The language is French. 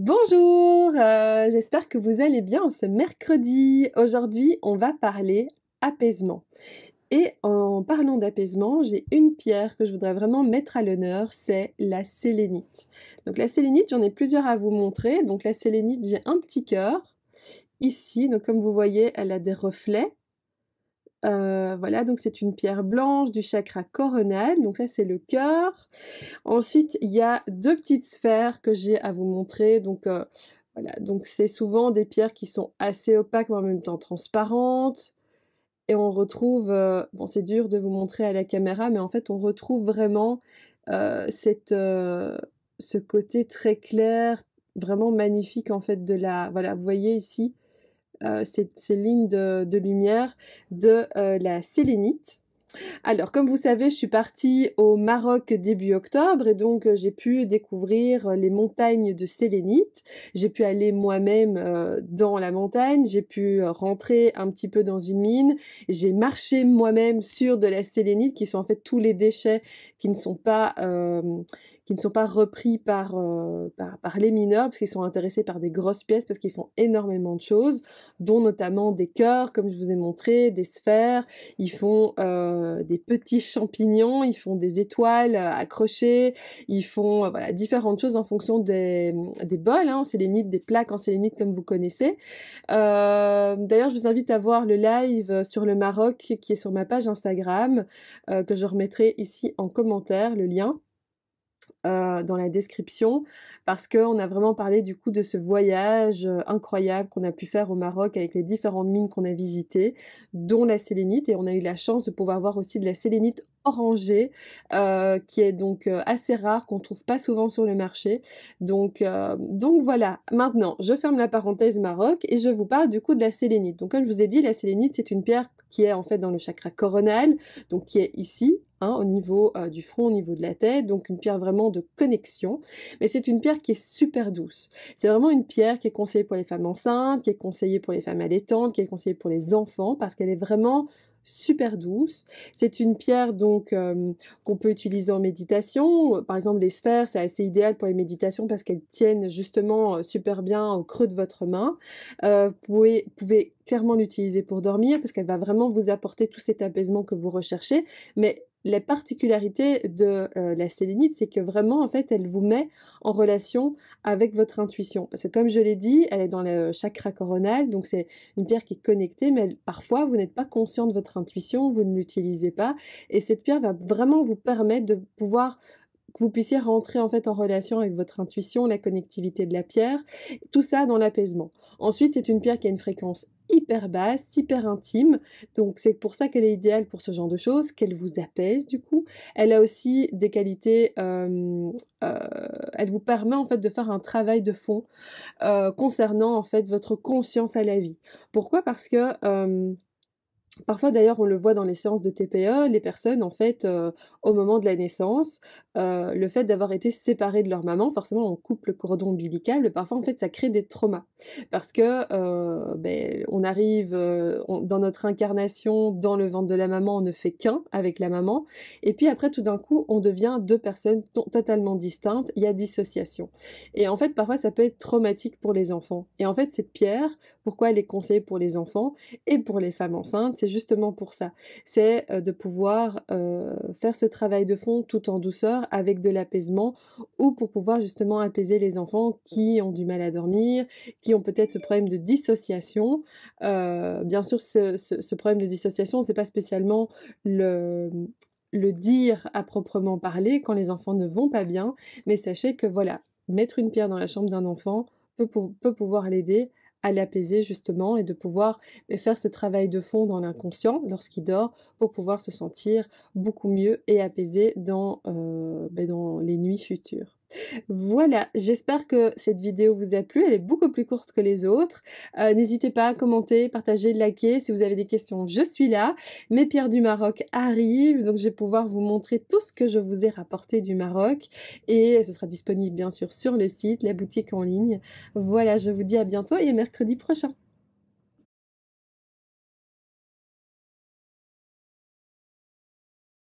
Bonjour, j'espère que vous allez bien ce mercredi. Aujourd'hui, on va parler apaisement. Et en parlant d'apaisement, j'ai une pierre que je voudrais vraiment mettre à l'honneur, c'est la sélénite. Donc la sélénite, j'en ai plusieurs à vous montrer. Donc la sélénite, j'ai un petit cœur ici. Donc comme vous voyez, elle a des reflets. Voilà, donc c'est une pierre blanche du chakra coronal. Donc ça, c'est le cœur. Ensuite, il y a deux petites sphères que j'ai à vous montrer. Donc voilà, donc c'est souvent des pierres qui sont assez opaques mais en même temps transparentes. Et on retrouve, bon c'est dur de vous montrer à la caméra, mais en fait on retrouve vraiment cette, ce côté très clair, vraiment magnifique en fait de la... Voilà, vous voyez ici ces lignes de lumière de la sélénite. Alors, comme vous savez, je suis partie au Maroc début octobre et donc j'ai pu découvrir les montagnes de sélénite. J'ai pu aller moi-même dans la montagne, j'ai pu rentrer un petit peu dans une mine, j'ai marché moi-même sur de la sélénite qui sont en fait tous les déchets qui ne sont pas, repris par les mineurs parce qu'ils sont intéressés par des grosses pièces parce qu'ils font énormément de choses, dont notamment des cœurs, comme je vous ai montré, des sphères. Ils font des petits champignons, ils font des étoiles accrochées, ils font voilà, différentes choses en fonction des bols en sélénite, des plaques en sélénite comme vous connaissez. D'ailleurs, je vous invite à voir le live sur le Maroc qui est sur ma page Instagram, que je remettrai ici en commentaire, le lien. Dans la description parce qu'on a vraiment parlé du coup de ce voyage incroyable qu'on a pu faire au Maroc avec les différentes mines qu'on a visitées, dont la sélénite, et on a eu la chance de pouvoir voir aussi de la sélénite orangée qui est donc assez rare, qu'on trouve pas souvent sur le marché. Donc voilà, maintenant je ferme la parenthèse Maroc et je vous parle du coup de la sélénite. Donc comme je vous ai dit, la sélénite c'est une pierre qui est en fait dans le chakra coronal, donc qui est ici, au niveau du front, au niveau de la tête, donc une pierre vraiment de connexion, mais c'est une pierre qui est super douce. C'est vraiment une pierre qui est conseillée pour les femmes enceintes, qui est conseillée pour les femmes allaitantes, qui est conseillée pour les enfants, parce qu'elle est vraiment super douce. C'est une pierre donc qu'on peut utiliser en méditation. Par exemple, les sphères, c'est assez idéal pour les méditations parce qu'elles tiennent justement super bien au creux de votre main. Vous pouvez clairement l'utiliser pour dormir parce qu'elle va vraiment vous apporter tout cet apaisement que vous recherchez, mais la particularité de la sélénite, c'est que vraiment, en fait, elle vous met en relation avec votre intuition. Parce que comme je l'ai dit, elle est dans le chakra coronal, donc c'est une pierre qui est connectée, mais parfois, vous n'êtes pas conscient de votre intuition, vous ne l'utilisez pas. Et cette pierre va vraiment vous permettre de pouvoir que vous puissiez rentrer en fait en relation avec votre intuition, la connectivité de la pierre, tout ça dans l'apaisement. Ensuite, c'est une pierre qui a une fréquence hyper basse, hyper intime, donc c'est pour ça qu'elle est idéale pour ce genre de choses, qu'elle vous apaise du coup. Elle a aussi des qualités, elle vous permet en fait de faire un travail de fond concernant en fait votre conscience à la vie. Pourquoi? Parce que parfois d'ailleurs on le voit dans les séances de TPE, les personnes en fait au moment de la naissance, le fait d'avoir été séparées de leur maman, forcément on coupe le cordon ombilical, mais parfois en fait ça crée des traumas. Parce que on arrive dans notre incarnation, dans le ventre de la maman, on ne fait qu'un avec la maman, et puis après tout d'un coup on devient deux personnes totalement distinctes, il y a dissociation. Et en fait parfois ça peut être traumatique pour les enfants. Et en fait cette pierre, pourquoi elle est conseillée pour les enfants et pour les femmes enceintes, c'est justement pour ça. C'est de pouvoir faire ce travail de fond tout en douceur avec de l'apaisement, ou pour pouvoir justement apaiser les enfants qui ont du mal à dormir, qui ont peut-être ce problème de dissociation. Bien sûr, ce problème de dissociation, c'est pas spécialement le dire à proprement parler quand les enfants ne vont pas bien, mais sachez que voilà, mettre une pierre dans la chambre d'un enfant peut pouvoir l'aider à l'apaiser justement et de pouvoir faire ce travail de fond dans l'inconscient lorsqu'il dort pour pouvoir se sentir beaucoup mieux et apaisé dans les nuits futures. Voilà, j'espère que cette vidéo vous a plu, elle est beaucoup plus courte que les autres. N'hésitez pas à commenter, partager, liker. Si vous avez des questions, je suis là. Mes pierres du Maroc arrivent, donc je vais pouvoir vous montrer tout ce que je vous ai rapporté du Maroc. Et ce sera disponible bien sûr sur le site, la boutique en ligne. Voilà, je vous dis à bientôt et à mercredi prochain.